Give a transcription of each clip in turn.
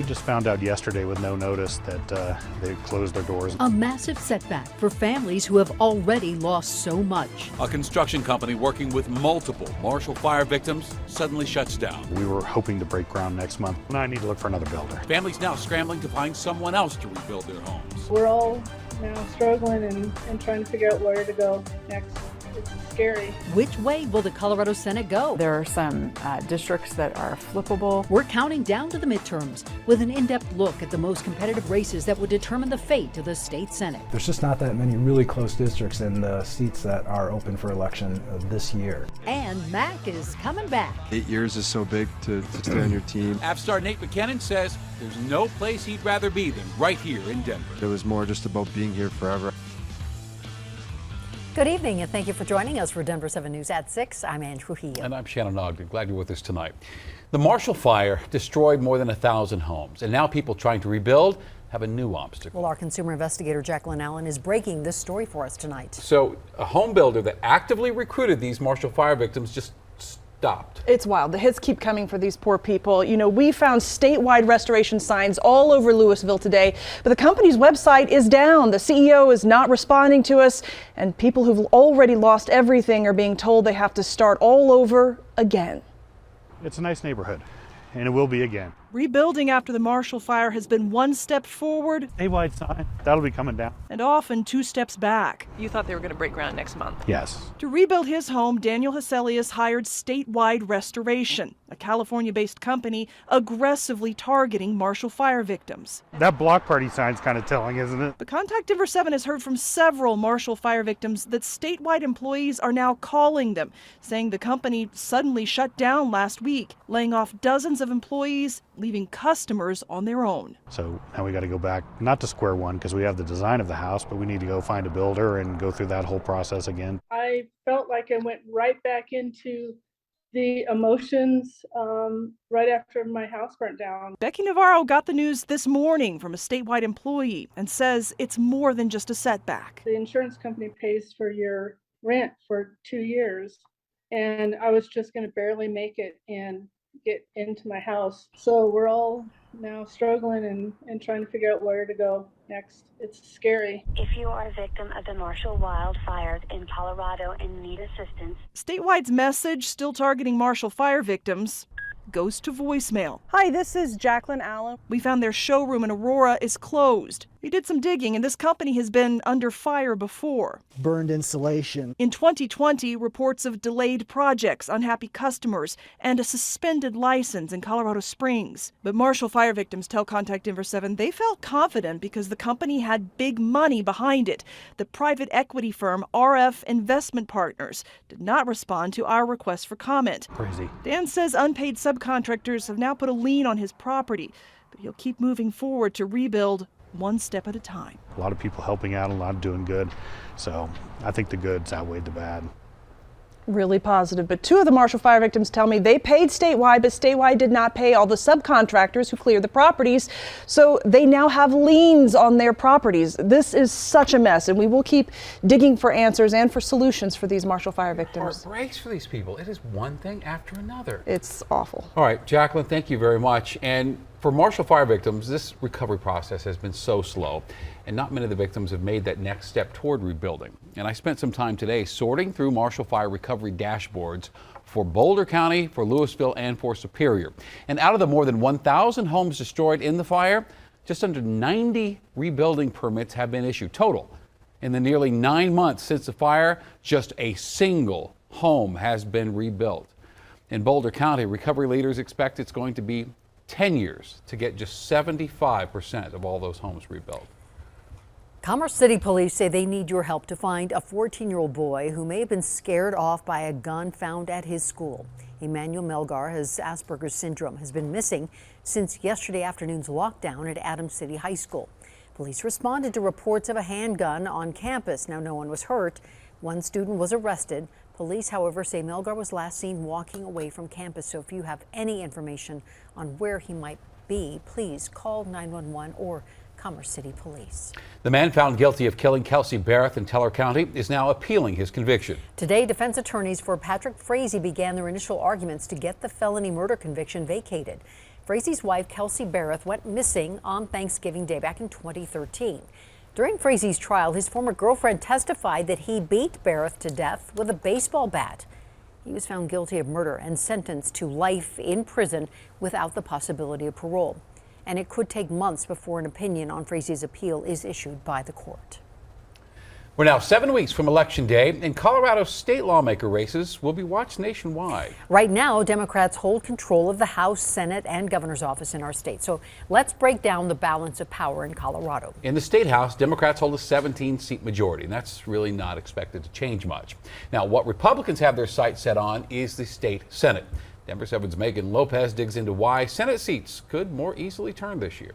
We just found out yesterday with no notice that they closed their doors. A massive setback for families who have already lost so much. A construction company working with multiple Marshall Fire victims suddenly shuts down. We were hoping to break ground next month. Now I need to look for another builder. Families now scrambling to find someone else to rebuild their homes. We're all now struggling and trying to figure out where to go next. It's scary. Which way will the Colorado Senate go? There are some districts that are flippable. We're counting down to the midterms with an in-depth look at the most competitive races that would determine the fate of the state Senate. There's just not that many really close districts in the seats that are open for election this year. And Mac is coming back. 8 years is so big to stay on your team. App star Nate McKinnon says there's no place he'd rather be than right here in Denver. It was more just about being here forever. Good evening, and thank you for joining us for Denver 7 News at 6. I'm Ann Trujillo. And I'm Shannon Ogden. Glad you're with us tonight. The Marshall Fire destroyed more than 1,000 homes, and now people trying to rebuild have a new obstacle. Well, our consumer investigator Jacqueline Allen is breaking this story for us tonight. So a home builder that actively recruited these Marshall Fire victims just stopped. It's wild. The hits keep coming for these poor people. You know, we found statewide restoration signs all over Louisville today, but the company's website is down. The CEO is not responding to us, and people who've already lost everything are being told they have to start all over again. It's a nice neighborhood, and it will be again. Rebuilding after the Marshall Fire has been one step forward Statewide sign, that'll be coming down. and often 2 steps back. You thought they were going to break ground next month. Yes. To rebuild his home, Daniel Heselius hired Statewide Restoration, a California-based company aggressively targeting Marshall Fire victims. That block party sign's kind of telling, isn't it? But Contact Denver 7 has heard from several Marshall Fire victims that statewide employees are now calling them, saying the company suddenly shut down last week, laying off dozens of employees, leaving customers on their own. So now we got to go back, not to square one because we have the design of the house, but we need to go find a builder and go through that whole process again. I felt like I went right back into the emotions right after my house burnt down. Becky Navarro got the news this morning from a statewide employee and says it's more than just a setback. The insurance company pays for your rent for 2 years, and I was just going to barely make it and get into my house. So we're all now struggling and trying to figure out where to go next. It's scary. If you are a victim of the Marshall wildfires in Colorado and need assistance. Statewide's message, still targeting Marshall Fire victims, goes to voicemail. Hi, this is Jacqueline Allen. We found their showroom in Aurora is closed. We did some digging, and this company has been under fire before. Burned insulation. In 2020, reports of delayed projects, unhappy customers, and a suspended license in Colorado Springs. But Marshall Fire victims tell Contact Denver 7 they felt confident because the company had big money behind it. The private equity firm RF Investment Partners did not respond to our request for comment. Crazy. Dan says unpaid subcontractors have now put a lien on his property, but he'll keep moving forward to rebuild one step at a time. A lot of people helping out, a lot doing good. So I think the goods outweighed the bad. Really positive, but 2 of the Marshall Fire victims tell me they paid statewide, but statewide did not pay all the subcontractors who cleared the properties, so they now have liens on their properties. This is such a mess, and we will keep digging for answers and for solutions for these Marshall Fire victims. Heart breaks for these people. It is one thing after another. It's awful. All right, Jacqueline, thank you very much. And for Marshall Fire victims, this recovery process has been so slow, and not many of the victims have made that next step toward rebuilding. And I spent some time today sorting through Marshall Fire recovery dashboards for Boulder County, for Louisville, and for Superior. And out of the more than 1,000 homes destroyed in the fire, just under 90 rebuilding permits have been issued total. In the nearly 9 months since the fire, just a single home has been rebuilt. In Boulder County, recovery leaders expect it's going to be 10 years to get just 75% of all those homes rebuilt. Commerce City Police say they need your help to find a 14-year-old boy who may have been scared off by a gun found at his school. Emmanuel Melgar has Asperger's syndrome, has been missing since yesterday afternoon's lockdown at Adams City High School. Police responded to reports of a handgun on campus. Now, no one was hurt. One student was arrested. Police, however, say Melgar was last seen walking away from campus. So if you have any information on where he might be, please call 911 or Commerce City Police. The man found guilty of killing Kelsey Barrett in Teller County is now appealing his conviction. Today, defense attorneys for Patrick Frazee began their initial arguments to get the felony murder conviction vacated. Frazie's wife, Kelsey Barrett, went missing on Thanksgiving Day back in 2013. During Frazie's trial, his former girlfriend testified that he beat Barrett to death with a baseball bat. He was found guilty of murder and sentenced to life in prison without the possibility of parole. And it could take months before an opinion on Frazie's appeal is issued by the court. We're now 7 weeks from Election Day, and Colorado state lawmaker races will be watched nationwide. Right now, Democrats hold control of the House, Senate, and governor's office in our state. So let's break down the balance of power in Colorado. In the state house, Democrats hold a 17-seat majority, and that's really not expected to change much. Now, what Republicans have their sights set on is the state Senate. Denver 7's Megan Lopez digs into why Senate seats could more easily turn this year.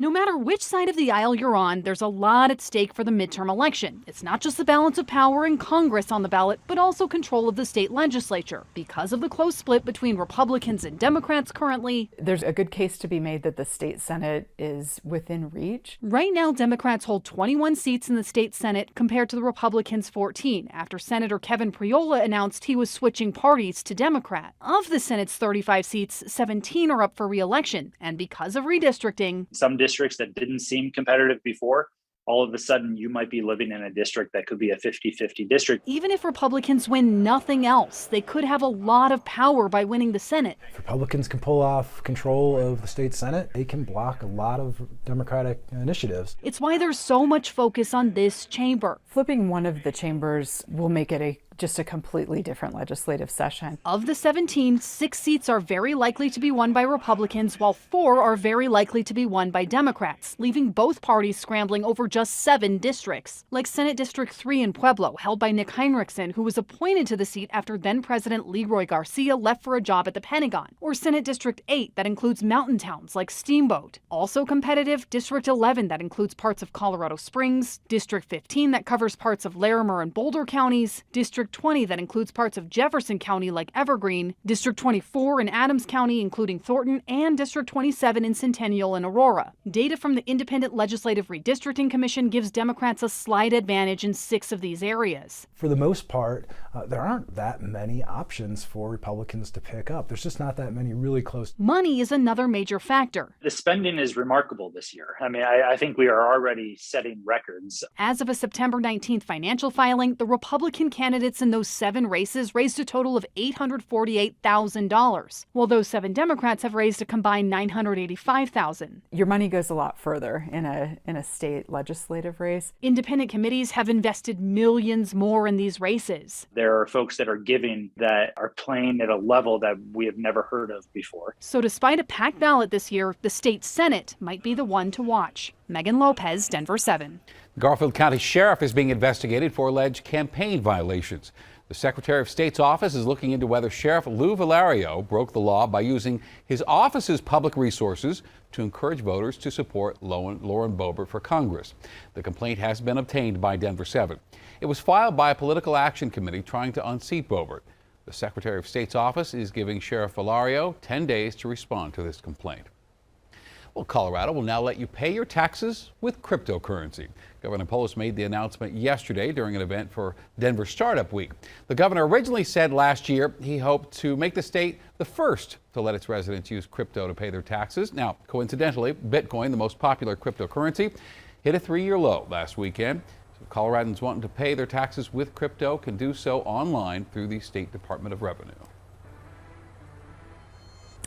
No matter which side of the aisle you're on, there's a lot at stake for the midterm election. It's not just the balance of power in Congress on the ballot, but also control of the state legislature. Because of the close split between Republicans and Democrats currently, There's a good case to be made that the state Senate is within reach. right now Democrats hold 21 seats in the state Senate compared to the Republicans' 14, after Senator Kevin Priola announced he was switching parties to Democrat. Of the Senate's 35 seats, 17 are up for re-election, and because of redistricting, some districts that didn't seem competitive before, all of a sudden you might be living in a district that could be a 50-50 district. even if Republicans win nothing else, they could have a lot of power by winning the Senate. If Republicans can pull off control of the state Senate, they can block a lot of Democratic initiatives. It's why there's so much focus on this chamber. Flipping one of the chambers will make it just a completely different legislative session. Of the 17, 6 seats are very likely to be won by Republicans, while 4 are very likely to be won by Democrats, leaving both parties scrambling over just 7 districts. Like Senate District 3 in Pueblo, held by Nick Heinrichsen, who was appointed to the seat after then-President Leroy Garcia left for a job at the Pentagon. Or Senate District 8, that includes mountain towns like Steamboat. Also competitive, District 11, that includes parts of Colorado Springs. District 15, that covers parts of Larimer and Boulder counties. District 20, that includes parts of Jefferson County like Evergreen, District 24 in Adams County including Thornton, and District 27 in Centennial and Aurora. Data from the Independent Legislative Redistricting Commission gives Democrats a slight advantage in 6 of these areas. For the most part, there aren't that many options for Republicans to pick up. There's just not that many really close. Money is another major factor. The spending is remarkable this year. I mean, I think we are already setting records. As of a September 19th financial filing, the Republican candidates in those 7 races raised a total of $848,000, while those 7 Democrats have raised a combined $985,000. Your money goes a lot further in a state legislative race. Independent committees have invested millions more in these races. There are folks that are giving that are playing at a level that we have never heard of before. So despite a packed ballot this year, the state Senate might be the one to watch. Megan Lopez, Denver 7. The Garfield County Sheriff is being investigated for alleged campaign violations. The Secretary of State's office is looking into whether Sheriff Lou Valario broke the law by using his office's public resources to encourage voters to support Lauren Boebert for Congress. The complaint has been obtained by Denver 7. It was filed by a political action committee trying to unseat Boebert. The Secretary of State's office is giving Sheriff Valario 10 days to respond to this complaint. Well, Colorado will now let you pay your taxes with cryptocurrency. Governor Polis made the announcement yesterday during an event for Denver Startup Week. The governor originally said last year he hoped to make the state the first to let its residents use crypto to pay their taxes. Now, coincidentally, Bitcoin, the most popular cryptocurrency, hit a 3-year low last weekend. So Coloradans wanting to pay their taxes with crypto can do so online through the State Department of Revenue.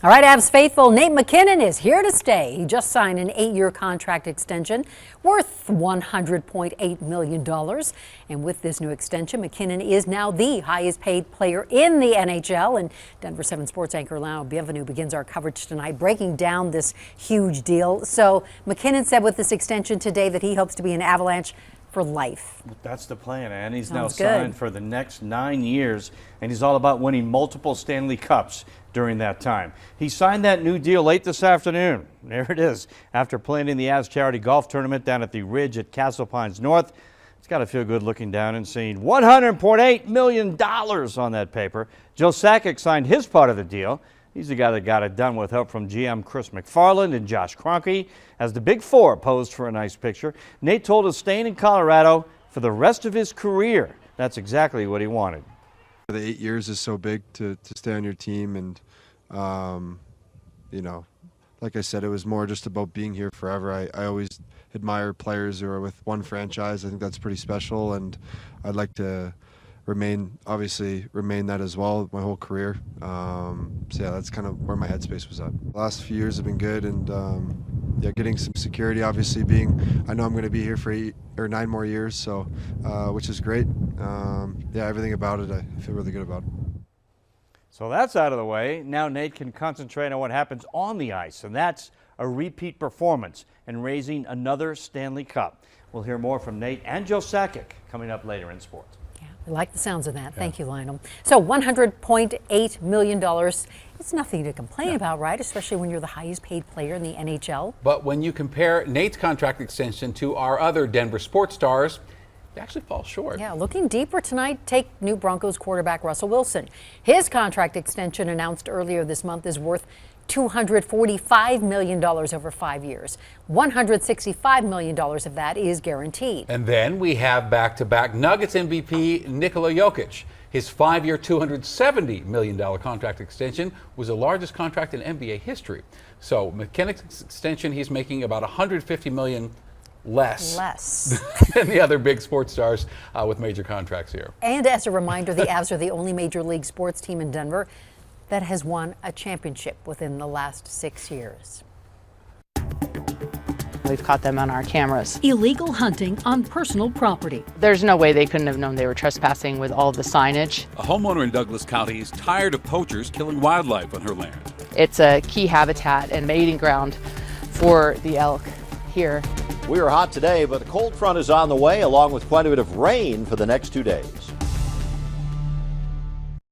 All right, Avs faithful, Nate MacKinnon is here to stay. He just signed an 8-year contract extension worth $100.8 million. And with this new extension, MacKinnon is now the highest paid player in the NHL. And Denver 7 sports anchor Lionel Bienvenu begins our coverage tonight, breaking down this huge deal. So MacKinnon said with this extension today that he hopes to be an Avalanche for life. That's the plan, and he's Sounds now signed good. for the next 9 years, and he's all about winning multiple Stanley Cups during that time. He signed that new deal late this afternoon. There it is. After playing in the Avs charity golf tournament down at the Ridge at Castle Pines North, it's got to feel good looking down and seeing $100.8 million on that paper. Joe Sakic signed his part of the deal. He's the guy that got it done with help from GM Chris McFarland and Josh Kroenke. As the Big Four posed for a nice picture, Nate told us staying in Colorado for the rest of his career. That's exactly what he wanted. The 8 years is so big to stay on your team and, like I said, it was more just about being here forever. I always admire players who are with one franchise. I think that's pretty special, and I'd like to remain that as well my whole career. So yeah, that's kind of where my headspace was at. The last few years have been good, and yeah, getting some security, obviously I know I'm going to be here for 8 or 9 more years, so which is great. Yeah, everything about it I feel really good about. So that's out of the way. Now Nate can concentrate on what happens on the ice, and that's a repeat performance and raising another Stanley Cup. We'll hear more from Nate and Joe Sakic coming up later in sports. I like the sounds of that. Thank you, Lionel. So $100.8 million. It's nothing to complain about, right? Especially when you're the highest paid player in the NHL. But when you compare Nate's contract extension to our other Denver sports stars, they actually fall short. Yeah, looking deeper tonight, take new Broncos quarterback Russell Wilson. His contract extension announced earlier this month is worth $245 million over 5 years. $165 million of that is guaranteed. And then we have back-to-back Nuggets MVP Nikola Jokic. His 5-year, $270 million contract extension was the largest contract in NBA history. So McKinnon's extension, he's making about $150 million less than the other big sports stars with major contracts here. And as a reminder, the Avs are the only major league sports team in Denver that has won a championship within the last 6 years. We've caught them on our cameras. Illegal hunting on personal property. There's no way they couldn't have known they were trespassing with all the signage. A homeowner in Douglas County is tired of poachers killing wildlife on her land. It's a key habitat and mating ground for the elk here. We are hot today, but a cold front is on the way along with quite a bit of rain for the next 2 days.